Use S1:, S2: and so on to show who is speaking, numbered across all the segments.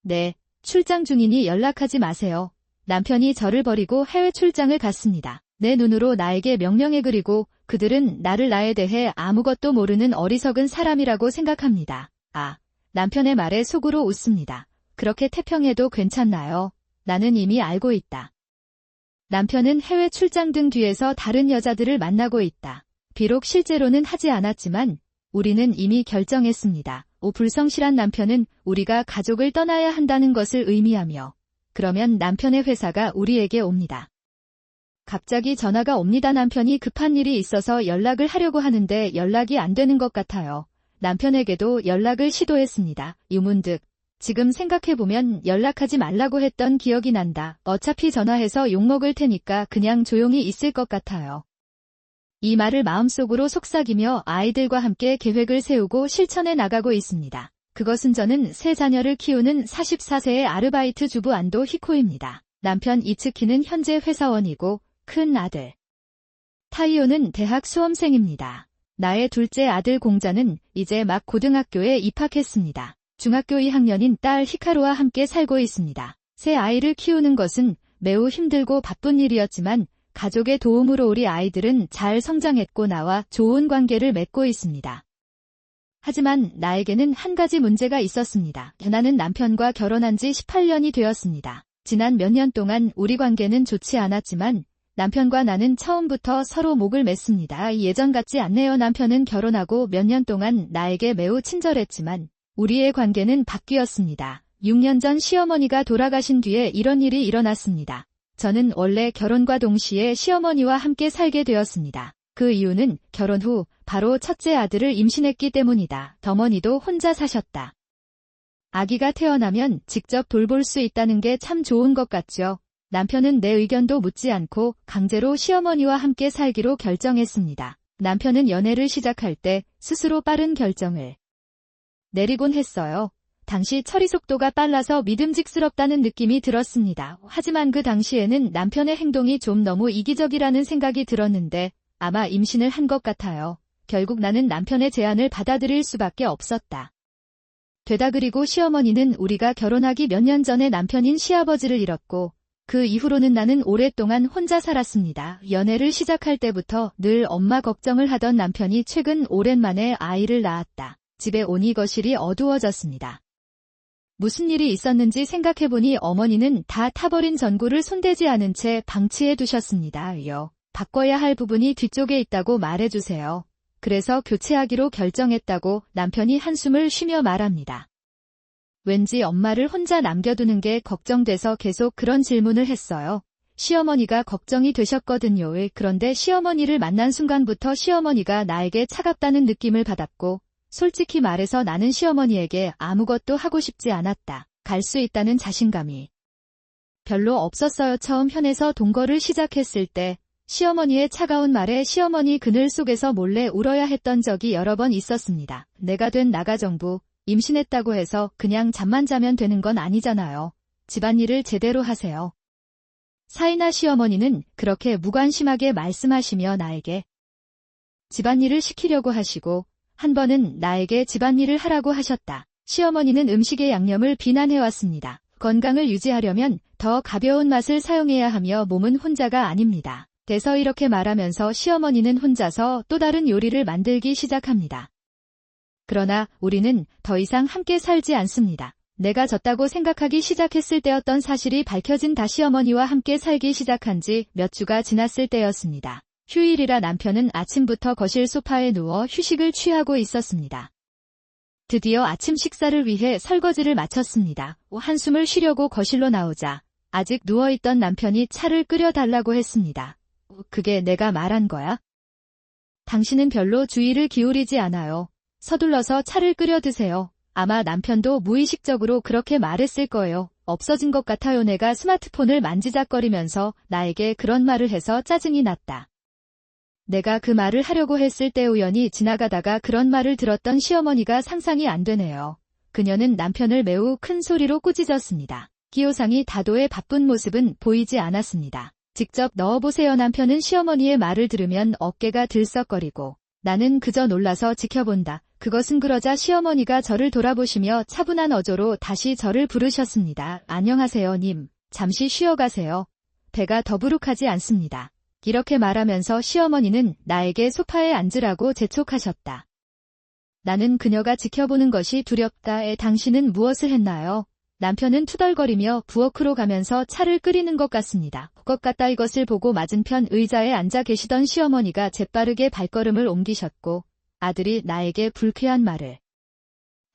S1: 네, 출장 중이니 연락하지 마세요. 남편이 저를 버리고 해외 출장을 갔습니다. 내 눈으로 나에게 명령해 그리고 그들은 나를 나에 대해 아무것도 모르는 어리석은 사람이라고 생각합니다. 남편의 말에 속으로 웃습니다. 그렇게 태평해도 괜찮나요? 나는 이미 알고 있다. 남편은 해외 출장 등 뒤에서 다른 여자들을 만나고 있다. 비록 실제로는 하지 않았지만 우리는 이미 결정했습니다. 불성실한 남편은 우리가 가족을 떠나야 한다는 것을 의미하며 그러면 남편의 회사가 우리에게 옵니다. 갑자기 전화가 옵니다. 남편이 급한 일이 있어서 연락을 하려고 하는데 연락이 안 되는 것 같아요. 남편에게도 연락을 시도했습니다. 유문득 지금 생각해보면 연락하지 말라고 했던 기억이 난다. 어차피 전화해서 욕먹을 테니까 그냥 조용히 있을 것 같아요. 이 말을 마음속으로 속삭이며 아이들과 함께 계획을 세우고 실천해 나가고 있습니다. 그것은 저는 세 자녀를 키우는 44세의 아르바이트 주부 안도 히코입니다. 남편 이츠키는 현재 회사원이고 큰 아들 타이오는 대학 수험생입니다. 나의 둘째 아들 공자는 이제 막 고등학교에 입학했습니다. 중학교 2학년인 딸 히카루와 함께 살고 있습니다. 새 아이를 키우는 것은 매우 힘들고 바쁜 일이었지만 가족의 도움으로 우리 아이들은 잘 성장했고 나와 좋은 관계를 맺고 있습니다. 하지만 나에게는 한 가지 문제가 있었습니다. 나는 남편과 결혼한 지 18년이 되었습니다. 지난 몇 년 동안 우리 관계는 좋지 않았지만 남편과 나는 처음부터 서로 목을 맸습니다. 예전 같지 않네요. 남편은 결혼하고 몇 년 동안 나에게 매우 친절했지만 우리의 관계는 바뀌었습니다. 6년 전 시어머니가 돌아가신 뒤에 이런 일이 일어났습니다. 저는 원래 결혼과 동시에 시어머니와 함께 살게 되었습니다. 그 이유는 결혼 후 바로 첫째 아들을 임신했기 때문이다. 어머니도 혼자 사셨다. 아기가 태어나면 직접 돌볼 수 있다는 게 참 좋은 것 같죠. 남편은 내 의견도 묻지 않고 강제로 시어머니와 함께 살기로 결정했습니다. 남편은 연애를 시작할 때 스스로 빠른 결정을 내리곤 했어요. 당시 처리 속도가 빨라서 믿음직스럽다는 느낌이 들었습니다. 하지만 그 당시에는 남편의 행동이 좀 너무 이기적이라는 생각이 들었는데 아마 임신을 한 것 같아요. 결국 나는 남편의 제안을 받아들일 수밖에 없었다. 되다 그리고 시어머니는 우리가 결혼하기 몇 년 전에 남편인 시아버지를 잃었고 그 이후로는 나는 오랫동안 혼자 살았습니다. 연애를 시작할 때부터 늘 엄마 걱정을 하던 남편이 최근 오랜만에 아이를 낳았다. 집에 오니 거실이 어두워졌습니다. 무슨 일이 있었는지 생각해보니 어머니는 다 타버린 전구를 손대지 않은 채 방치해 두셨습니다. 바꿔야 할 부분이 뒤쪽에 있다고 말해주세요. 그래서 교체하기로 결정했다고 남편이 한숨을 쉬며 말합니다. 왠지 엄마를 혼자 남겨두는 게 걱정돼서 계속 그런 질문을 했어요. 시어머니가 걱정이 되셨거든요. 그런데 시어머니를 만난 순간부터 시어머니가 나에게 차갑다는 느낌을 받았고 솔직히 말해서 나는 시어머니에게 아무것도 하고 싶지 않았다. 갈 수 있다는 자신감이 별로 없었어요. 처음 현에서 동거를 시작했을 때 시어머니의 차가운 말에 시어머니 그늘 속에서 몰래 울어야 했던 적이 여러 번 있었습니다. 내가 된 나가정부, 임신했다고 해서 그냥 잠만 자면 되는 건 아니잖아요. 집안일을 제대로 하세요. 사이나 시어머니는 그렇게 무관심하게 말씀하시며 나에게 집안일을 시키려고 하시고 한 번은 나에게 집안일을 하라고 하셨다. 시어머니는 음식의 양념을 비난해왔습니다. 건강을 유지하려면 더 가벼운 맛을 사용해야 하며 몸은 혼자가 아닙니다. 돼서 이렇게 말하면서 시어머니는 혼자서 또 다른 요리를 만들기 시작합니다. 그러나 우리는 더 이상 함께 살지 않습니다. 내가 졌다고 생각하기 시작했을 때였던 사실이 밝혀진 다 시어머니와 함께 살기 시작한 지 몇 주가 지났을 때였습니다. 휴일이라 남편은 아침부터 거실 소파에 누워 휴식을 취하고 있었습니다. 드디어 아침 식사를 위해 설거지를 마쳤습니다. 한숨을 쉬려고 거실로 나오자 아직 누워있던 남편이 차를 끓여달라고 했습니다. 그게 내가 말한 거야? 당신은 별로 주의를 기울이지 않아요. 서둘러서 차를 끓여 드세요. 아마 남편도 무의식적으로 그렇게 말했을 거예요. 없어진 것 같아요. 내가 스마트폰을 만지작거리면서 나에게 그런 말을 해서 짜증이 났다. 내가 그 말을 하려고 했을 때 우연히 지나가다가 그런 말을 들었던 시어머니가 상상이 안 되네요. 그녀는 남편을 매우 큰 소리로 꾸짖었습니다. 기호상이 다도의 바쁜 모습은 보이지 않았습니다. 직접 넣어보세요. 남편은 시어머니의 말을 들으면 어깨가 들썩거리고 나는 그저 놀라서 지켜본다. 그것은 그러자 시어머니가 저를 돌아보시며 차분한 어조로 다시 저를 부르셨습니다. 안녕하세요, 님. 잠시 쉬어가세요. 배가 더부룩하지 않습니다. 이렇게 말하면서 시어머니는 나에게 소파에 앉으라고 재촉하셨다. 나는 그녀가 지켜보는 것이 두렵다. 당신은 무엇을 했나요? 남편은 투덜거리며 부엌으로 가면서 차를 끓이는 것 같습니다. 것 같다. 이것을 보고 맞은편 의자에 앉아 계시던 시어머니가 재빠르게 발걸음을 옮기셨고 아들이 나에게 불쾌한 말을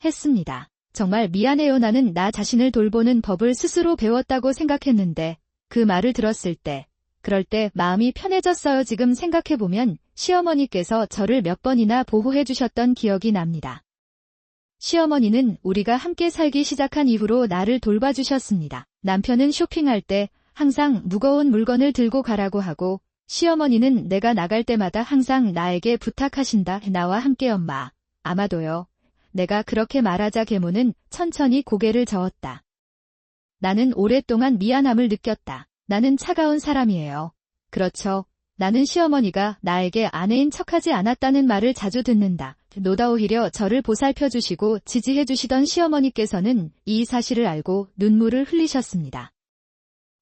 S1: 했습니다. 정말 미안해요. 나는 나 자신을 돌보는 법을 스스로 배웠다고 생각했는데 그 말을 들었을 때 그럴 때 마음이 편해졌어요. 지금 생각해보면 시어머니께서 저를 몇 번이나 보호해 주셨던 기억이 납니다. 시어머니는 우리가 함께 살기 시작한 이후로 나를 돌봐주셨습니다. 남편은 쇼핑할 때 항상 무거운 물건을 들고 가라고 하고 시어머니는 내가 나갈 때마다 항상 나에게 부탁하신다. 나와 함께 엄마. 아마도요. 내가 그렇게 말하자 계모는 천천히 고개를 저었다. 나는 오랫동안 미안함을 느꼈다. 나는 차가운 사람이에요. 그렇죠. 나는 시어머니가 나에게 아내인 척하지 않았다는 말을 자주 듣는다. 노다 오히려 저를 보살펴주시고 지지해주시던 시어머니께서는 이 사실을 알고 눈물을 흘리셨습니다.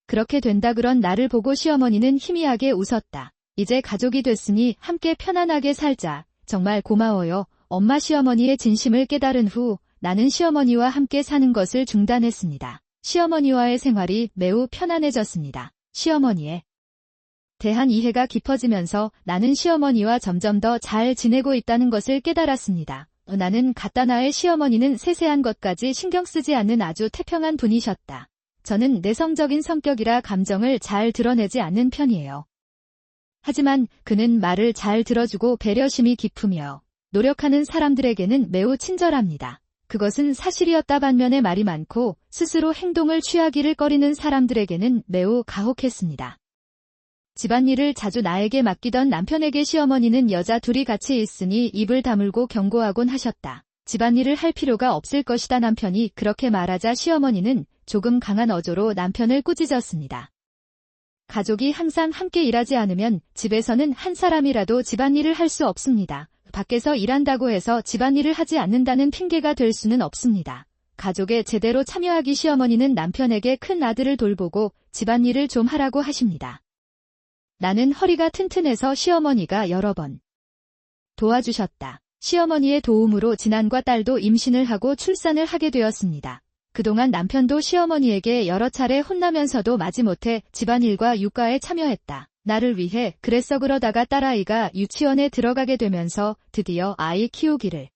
S1: 그렇게 된다 그런 나를 보고 시어머니는 희미하게 웃었다. 이제 가족이 됐으니 함께 편안하게 살자. 정말 고마워요. 엄마. 시어머니의 진심을 깨달은 후 나는 시어머니와 함께 사는 것을 중단했습니다. 시어머니와의 생활이 매우 편안해졌습니다. 시어머니에 대한 이해가 깊어지면서 나는 시어머니와 점점 더 잘 지내고 있다는 것을 깨달았습니다. 나는 갓다나의 시어머니는 세세한 것까지 신경 쓰지 않는 아주 태평한 분이셨다. 저는 내성적인 성격이라 감정을 잘 드러내지 않는 편이에요. 하지만 그는 말을 잘 들어주고 배려심이 깊으며 노력하는 사람들에게는 매우 친절합니다. 그것은 사실이었다. 반면에 말이 많고 스스로 행동을 취하기를 꺼리는 사람들에게는 매우 가혹했습니다. 집안일을 자주 나에게 맡기던 남편에게 시어머니는 여자 둘이 같이 있으니 입을 다물고 경고하곤 하셨다. 집안일을 할 필요가 없을 것이다. 남편이 그렇게 말하자 시어머니는 조금 강한 어조로 남편을 꾸짖었습니다. 가족이 항상 함께 일하지 않으면 집에서는 한 사람이라도 집안일을 할 수 없습니다. 밖에서 일한다고 해서 집안일을 하지 않는다는 핑계가 될 수는 없습니다. 가족에 제대로 참여하기. 시어머니는 남편에게 큰 아들을 돌보고 집안일을 좀 하라고 하십니다. 나는 허리가 튼튼해서 시어머니가 여러 번 도와주셨다. 시어머니의 도움으로次男과 딸도 임신을 하고 출산을 하게 되었습니다. 그동안 남편도 시어머니에게 여러 차례 혼나면서도 마지못해 집안일과 육가에 참여했다. 나를 위해 그랬어. 그러다가 딸아이가 유치원에 들어가게 되면서 드디어 아이 키우기를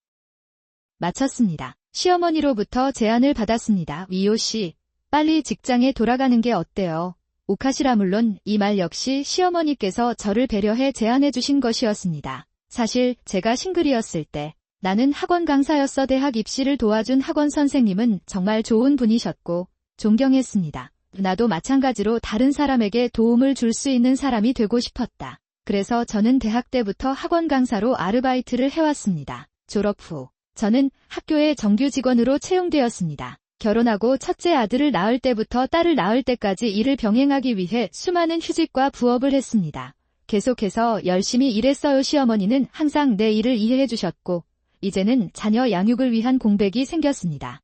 S1: 마쳤습니다. 시어머니로부터 제안을 받았습니다. 이호 씨, 빨리 직장에 돌아가는 게 어때요? 욱하시라. 물론 이 말 역시 시어머니께서 저를 배려해 제안해 주신 것이었습니다. 사실 제가 싱글이었을 때 나는 학원 강사였어. 대학 입시를 도와준 학원 선생님은 정말 좋은 분이셨고 존경했습니다. 나도 마찬가지로 다른 사람에게 도움을 줄 수 있는 사람이 되고 싶었다. 그래서 저는 대학 때부터 학원 강사로 아르바이트를 해왔습니다. 졸업 후 저는 학교의 정규 직원으로 채용되었습니다. 결혼하고 첫째 아들을 낳을 때부터 딸을 낳을 때까지 일을 병행하기 위해 수많은 휴직과 부업을 했습니다. 계속해서 열심히 일했어요. 시어머니는 항상 내 일을 이해해 주셨고 이제는 자녀 양육을 위한 공백이 생겼습니다.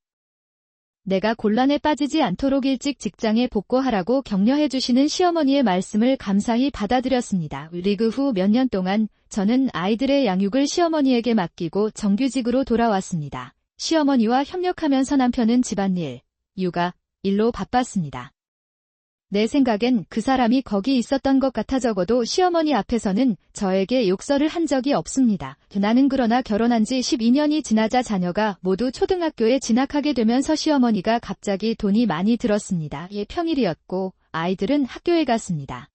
S1: 내가 곤란에 빠지지 않도록 일찍 직장에 복귀하라고 격려해 주시는 시어머니의 말씀을 감사히 받아들였습니다. 리그 후 몇 년 동안 저는 아이들의 양육을 시어머니에게 맡기고 정규직으로 돌아왔습니다. 시어머니와 협력하면서 남편은 집안일, 육아, 일로 바빴습니다. 내 생각엔 그 사람이 거기 있었던 것 같아. 적어도 시어머니 앞에서는 저에게 욕설을 한 적이 없습니다. 나는 그러나 결혼한 지 12년이 지나자 자녀가 모두 초등학교에 진학하게 되면서 시어머니가 갑자기 돈이 많이 들었습니다. 평일이었고 아이들은 학교에 갔습니다.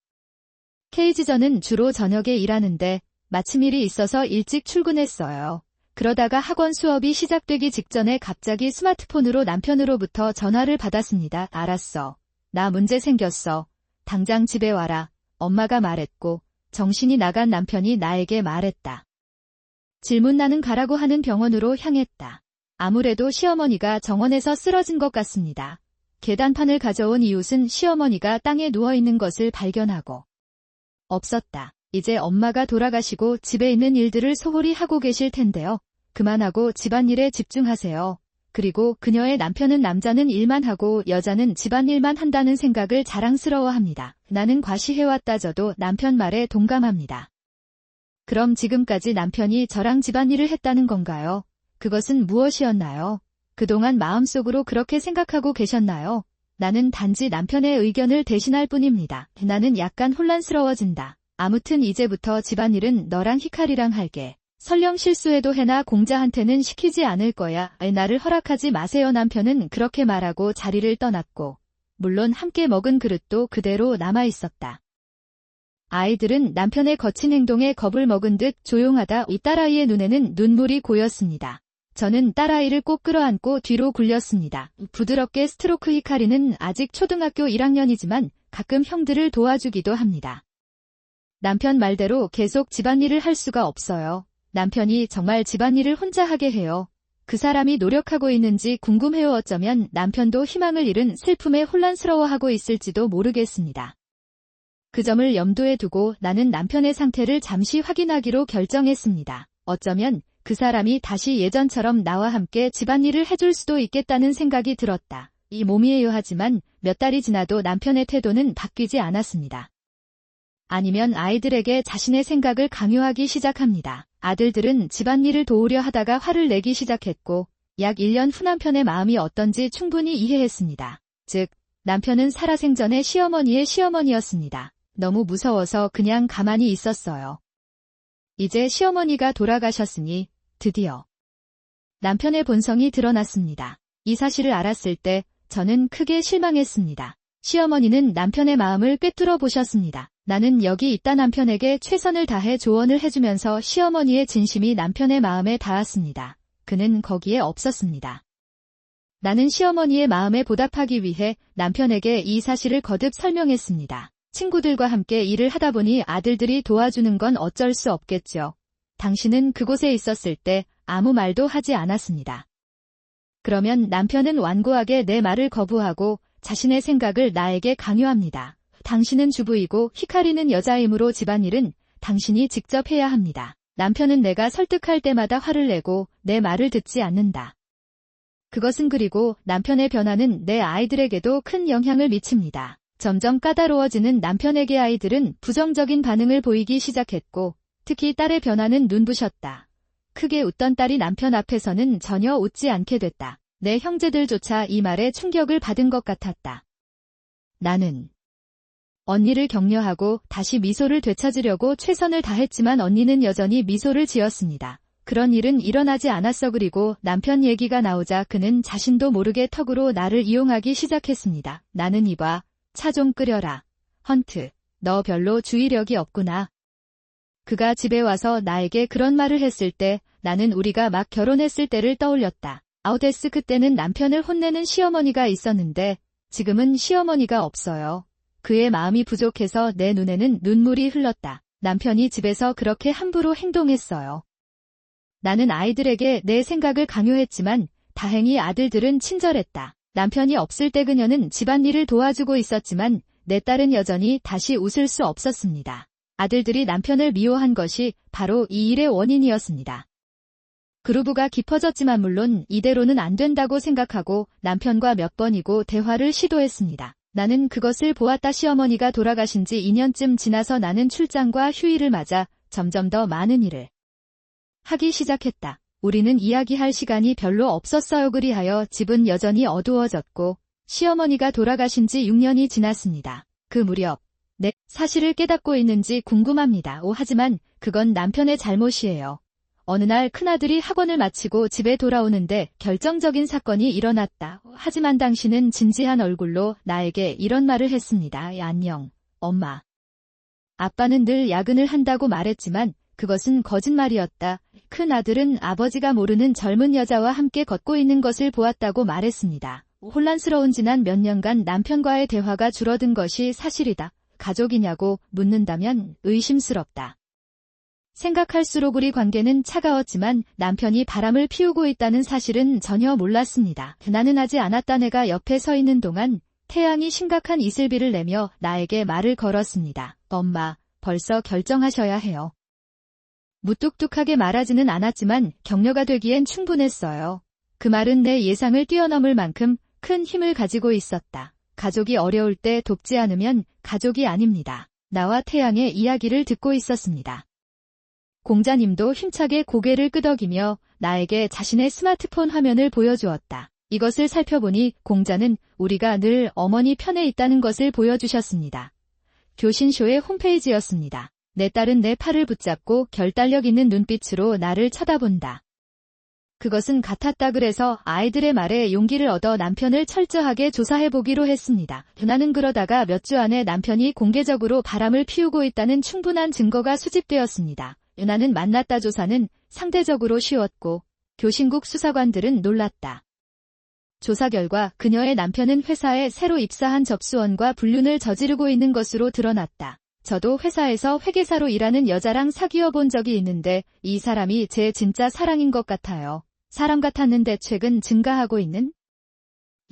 S1: K지전은 주로 저녁에 일하는데 마침 일이 있어서 일찍 출근했어요. 그러다가 학원 수업이 시작되기 직전에 갑자기 스마트폰으로 남편으로부터 전화를 받았습니다. 알았어. 나 문제 생겼어. 당장 집에 와라. 엄마가 말했고 정신이 나간 남편이 나에게 말했다. 질문. 나는 가라고 하는 병원으로 향했다. 아무래도 시어머니가 정원에서 쓰러진 것 같습니다. 계단판을 가져온 이웃은 시어머니가 땅에 누워있는 것을 발견하고 없었다. 이제 엄마가 돌아가시고 집에 있는 일들을 소홀히 하고 계실 텐데요. 그만하고 집안일에 집중하세요. 그리고 그녀의 남편은 남자는 일만 하고 여자는 집안일만 한다는 생각을 자랑스러워합니다. 나는 과시해왔다져도 남편 말에 동감합니다. 그럼 지금까지 남편이 저랑 집안일을 했다는 건가요? 그것은 무엇이었나요? 그동안 마음속으로 그렇게 생각하고 계셨나요? 나는 단지 남편의 의견을 대신할 뿐입니다. 나는 약간 혼란스러워진다. 아무튼 이제부터 집안일은 너랑 히카리랑 할게. 설령 실수해도 해나 공자한테는 시키지 않을 거야. 나를 허락하지 마세요. 남편은 그렇게 말하고 자리를 떠났고 물론 함께 먹은 그릇도 그대로 남아있었다. 아이들은 남편의 거친 행동에 겁을 먹은 듯 조용하다. 이 딸아이의 눈에는 눈물이 고였습니다. 저는 딸아이를 꼭 끌어안고 뒤로 굴렸습니다. 부드럽게 스트로크. 히카리는 아직 초등학교 1학년이지만 가끔 형들을 도와주기도 합니다. 남편 말대로 계속 집안일을 할 수가 없어요. 남편이 정말 집안일을 혼자 하게 해요. 그 사람이 노력하고 있는지 궁금해요. 어쩌면 남편도 희망을 잃은 슬픔에 혼란스러워하고 있을지도 모르겠습니다. 그 점을 염두에 두고 나는 남편의 상태를 잠시 확인하기로 결정했습니다. 어쩌면 그 사람이 다시 예전처럼 나와 함께 집안일을 해줄 수도 있겠다는 생각이 들었다. 이 몸이에요. 하지만 몇 달이 지나도 남편의 태도는 바뀌지 않았습니다. 아니면 아이들에게 자신의 생각을 강요하기 시작합니다. 아들들은 집안일을 도우려 하다가 화를 내기 시작했고 약 1년 후 남편의 마음이 어떤지 충분히 이해했습니다. 즉, 남편은 살아생전의 시어머니의 시어머니였습니다. 너무 무서워서 그냥 가만히 있었어요. 이제 시어머니가 돌아가셨으니 드디어 남편의 본성이 드러났습니다. 이 사실을 알았을 때 저는 크게 실망했습니다. 시어머니는 남편의 마음을 꿰뚫어 보셨습니다. 나는 여기 있다. 남편에게 최선을 다해 조언을 해주면서 시어머니의 진심이 남편의 마음에 닿았습니다. 그는 거기에 없었습니다. 나는 시어머니의 마음에 보답하기 위해 남편에게 이 사실을 거듭 설명했습니다. 친구들과 함께 일을 하다 보니 아들들이 도와주는 건 어쩔 수 없겠죠. 당신은 그곳에 있었을 때 아무 말도 하지 않았습니다. 그러면 남편은 완고하게 내 말을 거부하고 자신의 생각을 나에게 강요합니다. 당신은 주부이고 히카리는 여자이므로 집안일은 당신이 직접 해야 합니다. 남편은 내가 설득할 때마다 화를 내고 내 말을 듣지 않는다. 그것은 그리고 남편의 변화는 내 아이들에게도 큰 영향을 미칩니다. 점점 까다로워지는 남편에게 아이들은 부정적인 반응을 보이기 시작했고 특히 딸의 변화는 눈부셨다. 크게 웃던 딸이 남편 앞에서는 전혀 웃지 않게 됐다. 내 형제들조차 이 말에 충격을 받은 것 같았다. 나는 언니를 격려하고 다시 미소를 되찾으려고 최선을 다했지만 언니는 여전히 미소를 지었습니다. 그런 일은 일어나지 않았어. 그리고 남편 얘기가 나오자 그는 자신도 모르게 턱으로 나를 이용하기 시작했습니다. 나는 이봐, 차 좀 끓여라. 헌트, 너 별로 주의력이 없구나. 그가 집에 와서 나에게 그런 말을 했을 때 나는 우리가 막 결혼했을 때를 떠올렸다. 아우데스. 그때는 남편을 혼내는 시어머니가 있었는데 지금은 시어머니가 없어요. 그의 마음이 부족해서 내 눈에는 눈물이 흘렀다. 남편이 집에서 그렇게 함부로 행동했어요. 나는 아이들에게 내 생각을 강요했지만 다행히 아들들은 친절했다. 남편이 없을 때 그녀는 집안일을 도와주고 있었지만 내 딸은 여전히 다시 웃을 수 없었습니다. 아들들이 남편을 미워한 것이 바로 이 일의 원인이었습니다. 그루브가 깊어졌지만 물론 이대로는 안 된다고 생각하고 남편과 몇 번이고 대화를 시도했습니다. 나는 그것을 보았다. 시어머니가 돌아가신 지 2년쯤 지나서 나는 출장과 휴일을 맞아 점점 더 많은 일을 하기 시작했다. 우리는 이야기할 시간이 별로 없었어요. 그리하여 집은 여전히 어두워졌고 시어머니가 돌아가신 지 6년이 지났습니다. 그 무렵 내 사실을 깨닫고 있는지 궁금합니다. 하지만 그건 남편의 잘못이에요. 어느 날 큰아들이 학원을 마치고 집에 돌아오는데 결정적인 사건이 일어났다. 하지만 당신은 진지한 얼굴로 나에게 이런 말을 했습니다. 안녕, 엄마. 아빠는 늘 야근을 한다고 말했지만 그것은 거짓말이었다. 큰아들은 아버지가 모르는 젊은 여자와 함께 걷고 있는 것을 보았다고 말했습니다. 혼란스러운 지난 몇 년간 남편과의 대화가 줄어든 것이 사실이다. 가족이냐고 묻는다면 의심스럽다. 생각할수록 우리 관계는 차가웠지만 남편이 바람을 피우고 있다는 사실은 전혀 몰랐습니다. 나는 하지 않았다. 내가 옆에 서 있는 동안 태양이 심각한 이슬비를 내며 나에게 말을 걸었습니다. 엄마, 벌써 결정하셔야 해요. 무뚝뚝하게 말하지는 않았지만 격려가 되기엔 충분했어요. 그 말은 내 예상을 뛰어넘을 만큼 큰 힘을 가지고 있었다. 가족이 어려울 때 돕지 않으면 가족이 아닙니다. 나와 태양의 이야기를 듣고 있었습니다. 공자님도 힘차게 고개를 끄덕이며 나에게 자신의 스마트폰 화면을 보여주었다. 이것을 살펴보니 공자는 우리가 늘 어머니 편에 있다는 것을 보여주셨습니다. 교신쇼의 홈페이지였습니다. 내 딸은 내 팔을 붙잡고 결단력 있는 눈빛으로 나를 쳐다본다. 그것은 같았다. 그래서 아이들의 말에 용기를 얻어 남편을 철저하게 조사해보기로 했습니다. 나는 그러다가 몇 주 안에 남편이 공개적으로 바람을 피우고 있다는 충분한 증거가 수집되었습니다. 나는 만났다. 조사는 상대적으로 쉬웠고 교신국 수사관들은 놀랐다. 조사 결과 그녀의 남편은 회사에 새로 입사한 접수원과 불륜을 저지르고 있는 것으로 드러났다. 저도 회사에서 회계사로 일하는 여자랑 사귀어 본 적이 있는데 이 사람이 제 진짜 사랑인 것 같아요. 사람 같았는데 최근 증가하고 있는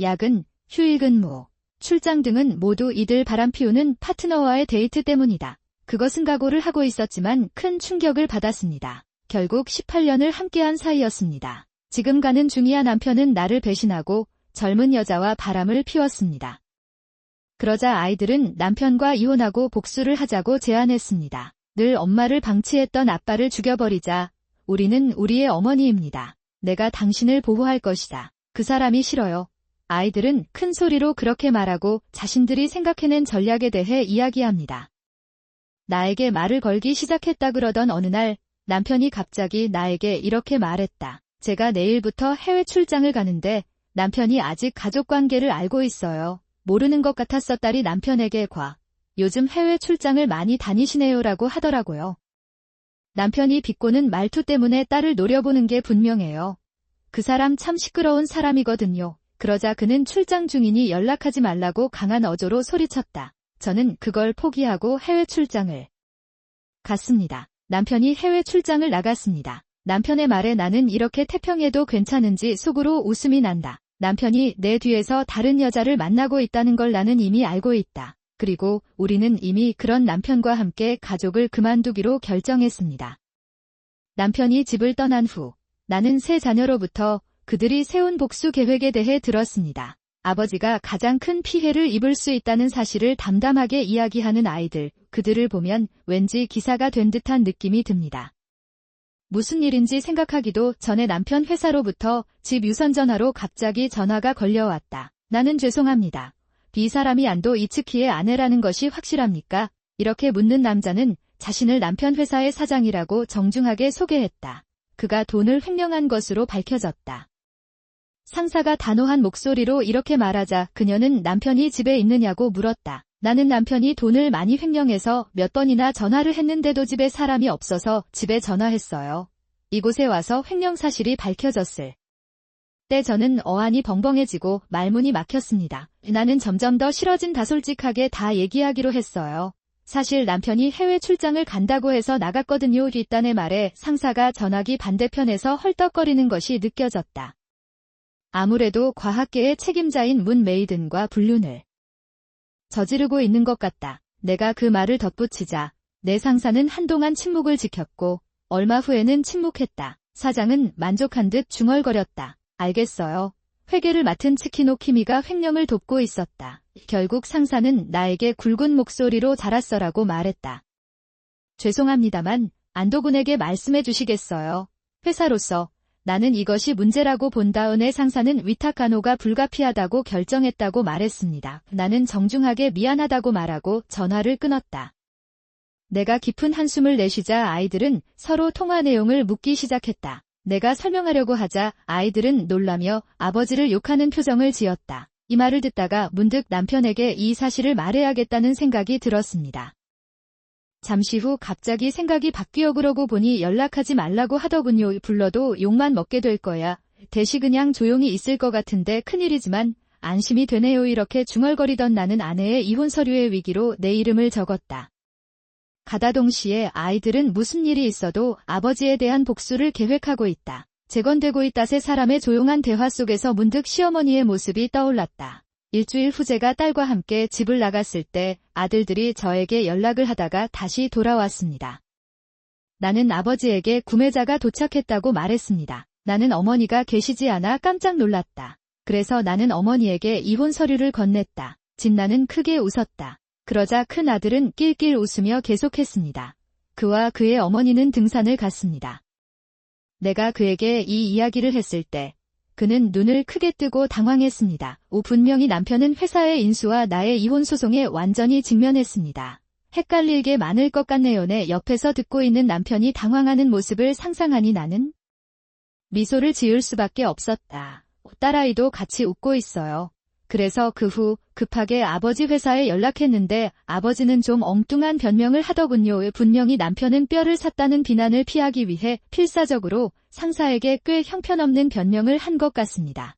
S1: 야근, 휴일 근무, 출장 등은 모두 이들 바람 피우는 파트너와의 데이트 때문이다. 그것은 각오를 하고 있었지만 큰 충격을 받았습니다. 결국 18년을 함께한 사이였습니다. 지금 가는 중이야. 남편은 나를 배신하고 젊은 여자와 바람을 피웠습니다. 그러자 아이들은 남편과 이혼하고 복수를 하자고 제안했습니다. 늘 엄마를 방치했던 아빠를 죽여버리자. 우리는 우리의 어머니입니다. 내가 당신을 보호할 것이다. 그 사람이 싫어요. 아이들은 큰 소리로 그렇게 말하고 자신들이 생각해낸 전략에 대해 이야기합니다. 나에게 말을 걸기 시작했다. 그러던 어느 날 남편이 갑자기 나에게 이렇게 말했다. 제가 내일부터 해외 출장을 가는데 남편이 아직 가족관계를 알고 있어요. 모르는 것 같았어. 딸이 남편에게 요즘 해외 출장을 많이 다니시네요라고 하더라고요. 남편이 비꼬는 말투 때문에 딸을 노려보는 게 분명해요. 그 사람 참 시끄러운 사람이거든요. 그러자 그는 출장 중이니 연락하지 말라고 강한 어조로 소리쳤다. 저는 그걸 포기하고 해외 출장을 갔습니다. 남편이 해외 출장을 나갔습니다. 남편의 말에 나는 이렇게 태평해도 괜찮은지 속으로 웃음이 난다. 남편이 내 뒤에서 다른 여자를 만나고 있다는 걸 나는 이미 알고 있다. 그리고 우리는 이미 그런 남편과 함께 가족을 그만두기로 결정했습니다. 남편이 집을 떠난 후 나는 세 자녀로부터 그들이 세운 복수 계획에 대해 들었습니다. 아버지가 가장 큰 피해를 입을 수 있다는 사실을 담담하게 이야기하는 아이들, 그들을 보면 왠지 기사가 된 듯한 느낌이 듭니다. 무슨 일인지 생각하기도 전에 남편 회사로부터 집 유선전화로 갑자기 전화가 걸려왔다. 나는 죄송합니다. 비 사람이 안도 이츠키의 아내라는 것이 확실합니까? 이렇게 묻는 남자는 자신을 남편 회사의 사장이라고 정중하게 소개했다. 그가 돈을 횡령한 것으로 밝혀졌다. 상사가 단호한 목소리로 이렇게 말하자 그녀는 남편이 집에 있느냐고 물었다. 나는 남편이 돈을 많이 횡령해서 몇 번이나 전화를 했는데도 집에 사람이 없어서 집에 전화했어요. 이곳에 와서 횡령 사실이 밝혀졌을 때 저는 어안이 벙벙해지고 말문이 막혔습니다. 나는 점점 더 싫어진다. 솔직하게 다 얘기하기로 했어요. 사실 남편이 해외 출장을 간다고 해서 나갔거든요. 뒷단의 말에 상사가 전화기 반대편에서 헐떡거리는 것이 느껴졌다. 아무래도 과학계의 책임자인 문 메이든과 불륜을 저지르고 있는 것 같다. 내가 그 말을 덧붙이자 내 상사는 한동안 침묵을 지켰고 얼마 후에는 침묵했다. 사장은 만족한 듯 중얼거렸다. 알겠어요. 회계를 맡은 츠키노 키미가 횡령을 돕고 있었다. 결국 상사는 나에게 굵은 목소리로 잘했어라고 말했다. 죄송합니다만 안도군에게 말씀해 주시겠어요. 회사로서 나는 이것이 문제라고 본다. 은의 상사는 위탁 간호가 불가피하다고 결정했다고 말했습니다. 나는 정중하게 미안하다고 말하고 전화를 끊었다. 내가 깊은 한숨을 내쉬자 아이들은 서로 통화 내용을 묻기 시작했다. 내가 설명하려고 하자 아이들은 놀라며 아버지를 욕하는 표정을 지었다. 이 말을 듣다가 문득 남편에게 이 사실을 말해야겠다는 생각이 들었습니다. 잠시 후 갑자기 생각이 바뀌어 그러고 보니 연락하지 말라고 하더군요. 불러도 욕만 먹게 될 거야. 대시 그냥 조용히 있을 것 같은데 큰일이지만 안심이 되네요. 이렇게 중얼거리던 나는 아내의 이혼 서류의 위기로 내 이름을 적었다. 가다 동시에 아이들은 무슨 일이 있어도 아버지에 대한 복수를 계획하고 있다. 재건되고 있다. 세 사람의 조용한 대화 속에서 문득 시어머니의 모습이 떠올랐다. 일주일 후 제가 딸과 함께 집을 나갔을 때 아들들이 저에게 연락을 하다가 다시 돌아왔습니다. 나는 아버지에게 구매자가 도착했다고 말했습니다. 나는 어머니가 계시지 않아 깜짝 놀랐다. 그래서 나는 어머니에게 이혼 서류를 건넸다. 진나는 크게 웃었다. 그러자 큰 아들은 낄낄 웃으며 계속했습니다. 그와 그의 어머니는 등산을 갔습니다. 내가 그에게 이 이야기를 했을 때 그는 눈을 크게 뜨고 당황했습니다. 분명히 남편은 회사의 인수와 나의 이혼 소송에 완전히 직면했습니다. 헷갈릴 게 많을 것 같네요. 내 옆에서 듣고 있는 남편이 당황하는 모습을 상상하니 나는 미소를 지을 수밖에 없었다. 딸아이도 같이 웃고 있어요. 그래서 그 후 급하게 아버지 회사에 연락했는데 아버지는 좀 엉뚱한 변명을 하더군요. 분명히 남편은 뼈를 샀다는 비난을 피하기 위해 필사적으로 상사에게 꽤 형편없는 변명을 한 것 같습니다.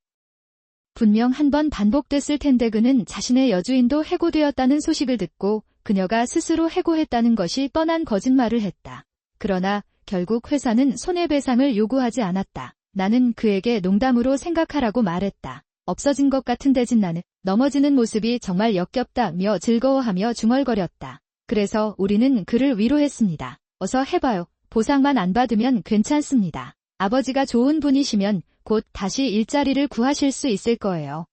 S1: 분명 한 번 반복됐을 텐데 그는 자신의 여주인도 해고되었다는 소식을 듣고 그녀가 스스로 해고했다는 것이 뻔한 거짓말을 했다. 그러나 결국 회사는 손해배상을 요구하지 않았다. 나는 그에게 농담으로 생각하라고 말했다. 없어진 것 같은데 진나는 넘어지는 모습이 정말 역겹다며 즐거워하며 중얼거렸다. 그래서 우리는 그를 위로했습니다. 어서 해봐요. 보상만 안 받으면 괜찮습니다. 아버지가 좋은 분이시면 곧 다시 일자리를 구하실 수 있을 거예요.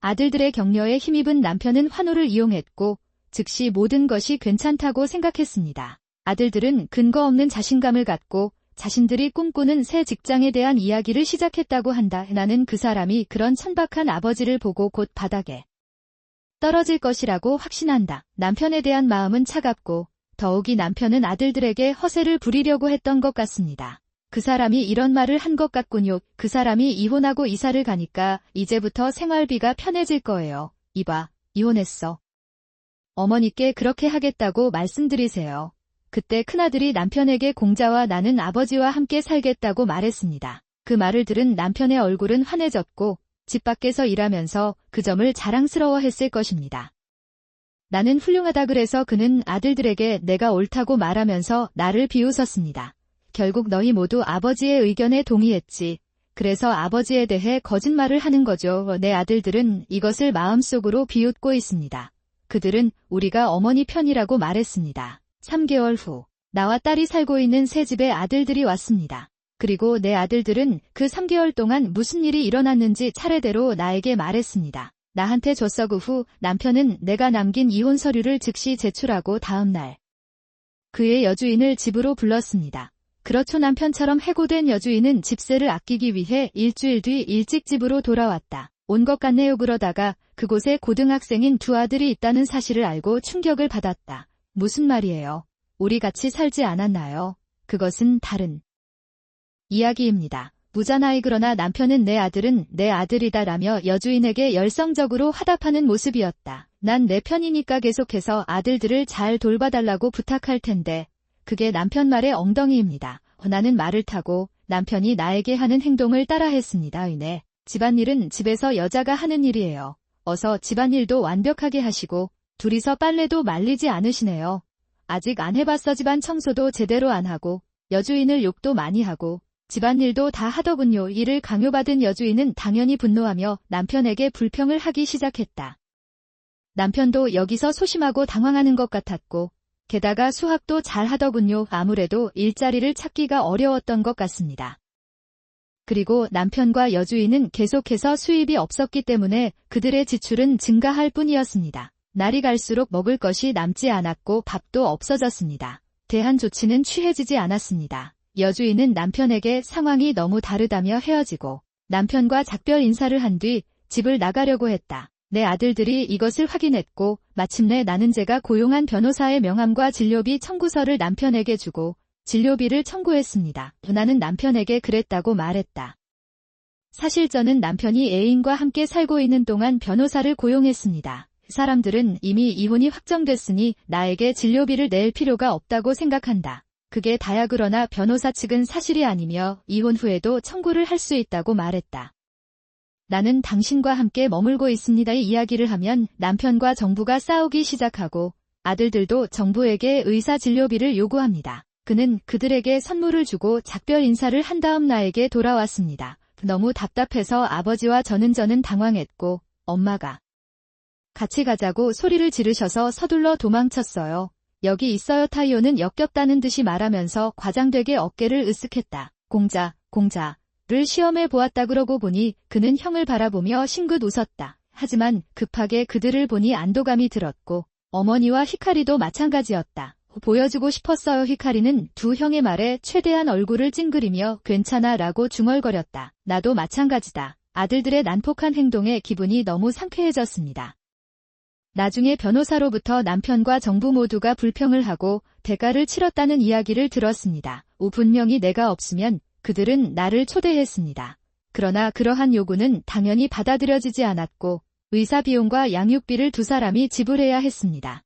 S1: 아들들의 격려에 힘입은 남편은 환호를 이용했고 즉시 모든 것이 괜찮다고 생각했습니다. 아들들은 근거 없는 자신감을 갖고 자신들이 꿈꾸는 새 직장에 대한 이야기를 시작했다고 한다. 나는 그 사람이 그런 천박한 아버지를 보고 곧 바닥에 떨어질 것이라고 확신한다. 남편에 대한 마음은 차갑고 더욱이 남편은 아들들에게 허세를 부리려고 했던 것 같습니다. 그 사람이 이런 말을 한 것 같군요. 그 사람이 이혼하고 이사를 가니까 이제부터 생활비가 편해질 거예요. 이봐, 이혼했어. 어머니께 그렇게 하겠다고 말씀드리세요. 그때 큰아들이 남편에게 공자와 나는 아버지와 함께 살겠다고 말했습니다. 그 말을 들은 남편의 얼굴은 환해졌고 집 밖에서 일하면서 그 점을 자랑스러워했을 것입니다. 나는 훌륭하다 그래서 그는 아들들에게 내가 옳다고 말하면서 나를 비웃었습니다. 결국 너희 모두 아버지의 의견에 동의했지. 그래서 아버지에 대해 거짓말을 하는 거죠. 내 아들들은 이것을 마음속으로 비웃고 있습니다. 그들은 우리가 어머니 편이라고 말했습니다. 3개월 후 나와 딸이 살고 있는 새 집에 아들들이 왔습니다. 그리고 내 아들들은 그 3개월 동안 무슨 일이 일어났는지 차례대로 나에게 말했습니다. 나한테 줬어. 그 후 남편은 내가 남긴 이혼 서류를 즉시 제출하고 다음 날 그의 여주인을 집으로 불렀습니다. 그렇죠. 남편처럼 해고된 여주인은 집세를 아끼기 위해 일주일 뒤 일찍 집으로 돌아왔다. 온 것 같네요. 그러다가 그곳에 고등학생인 두 아들이 있다는 사실을 알고 충격을 받았다. 무슨 말이에요? 우리 같이 살지 않았나요? 그것은 다른 이야기입니다. 무자나이 그러나 남편은 내 아들은 내 아들이다라며 여주인에게 열성적으로 화답하는 모습이었다. 난 내 편이니까 계속해서 아들들을 잘 돌봐달라고 부탁할 텐데 그게 남편 말의 엉덩이입니다. 나는 말을 타고 남편이 나에게 하는 행동을 따라했습니다. 네. 집안일은 집에서 여자가 하는 일이에요. 어서 집안일도 완벽하게 하시고 둘이서 빨래도 말리지 않으시네요. 아직 안 해봤어. 집안 청소도 제대로 안 하고 여주인을 욕도 많이 하고 집안일도 다 하더군요. 이를 강요받은 여주인은 당연히 분노하며 남편에게 불평을 하기 시작했다. 남편도 여기서 소심하고 당황하는 것 같았고 게다가 수학도 잘 하더군요. 아무래도 일자리를 찾기가 어려웠던 것 같습니다. 그리고 남편과 여주인은 계속해서 수입이 없었기 때문에 그들의 지출은 증가할 뿐이었습니다. 날이 갈수록 먹을 것이 남지 않았고 밥도 없어졌습니다. 대한 조치는 취해지지 않았습니다. 여주인은 남편에게 상황이 너무 다르다며 헤어지고 남편과 작별 인사를 한 뒤 집을 나가려고 했다. 내 아들들이 이것을 확인했고 마침내 나는 제가 고용한 변호사의 명함과 진료비 청구서를 남편에게 주고 진료비를 청구했습니다. 나는 남편에게 그랬다고 말했다. 사실 저는 남편이 애인과 함께 살고 있는 동안 변호사를 고용했습니다. 사람들은 이미 이혼이 확정됐으니 나에게 진료비를 낼 필요가 없다고 생각한다. 그게 다야. 그러나 변호사 측은 사실이 아니며 이혼 후에도 청구를 할 수 있다고 말했다. 나는 당신과 함께 머물고 있습니다. 이 이야기를 하면 남편과 정부가 싸우기 시작하고 아들들도 정부에게 의사 진료비를 요구합니다. 그는 그들에게 선물을 주고 작별 인사를 한 다음 나에게 돌아왔습니다. 너무 답답해서 아버지와 저는 당황했고 엄마가 같이 가자고 소리를 지르셔서 서둘러 도망쳤어요. 여기 있어요. 타이오는 역겹다는 듯이 말하면서 과장되게 어깨를 으쓱했다. 공자를 시험해 보았다. 그러고 보니 그는 형을 바라보며 싱긋 웃었다. 하지만 급하게 그들을 보니 안도감이 들었고 어머니와 히카리도 마찬가지였다. 보여주고 싶었어요. 히카리는 두 형의 말에 최대한 얼굴을 찡그리며 괜찮아 라고 중얼거렸다. 나도 마찬가지다. 아들들의 난폭한 행동에 기분이 너무 상쾌해졌습니다. 나중에 변호사로부터 남편과 정부 모두가 불평을 하고 대가를 치렀다는 이야기를 들었습니다. 분명히 내가 없으면 그들은 나를 초대했습니다. 그러나 그러한 요구는 당연히 받아들여지지 않았고 의사 비용과 양육비를 두 사람이 지불해야 했습니다.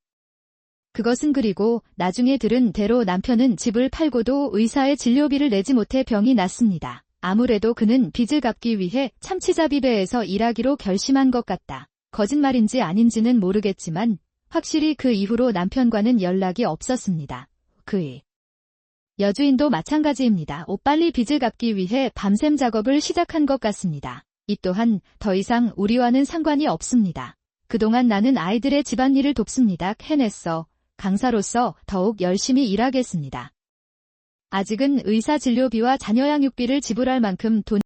S1: 그것은 그리고 나중에 들은 대로 남편은 집을 팔고도 의사의 진료비를 내지 못해 병이 났습니다. 아무래도 그는 빚을 갚기 위해 참치자비배에서 일하기로 결심한 것 같다. 거짓말인지 아닌지는 모르겠지만 확실히 그 이후로 남편과는 연락이 없었습니다. 그의 여주인도 마찬가지입니다. 빨리 빚을 갚기 위해 밤샘 작업을 시작한 것 같습니다. 이 또한 더 이상 우리와는 상관이 없습니다. 그동안 나는 아이들의 집안일을 돕습니다. 해냈어. 강사로서 더욱 열심히 일하겠습니다. 아직은 의사 진료비와 자녀 양육비를 지불할 만큼 돈이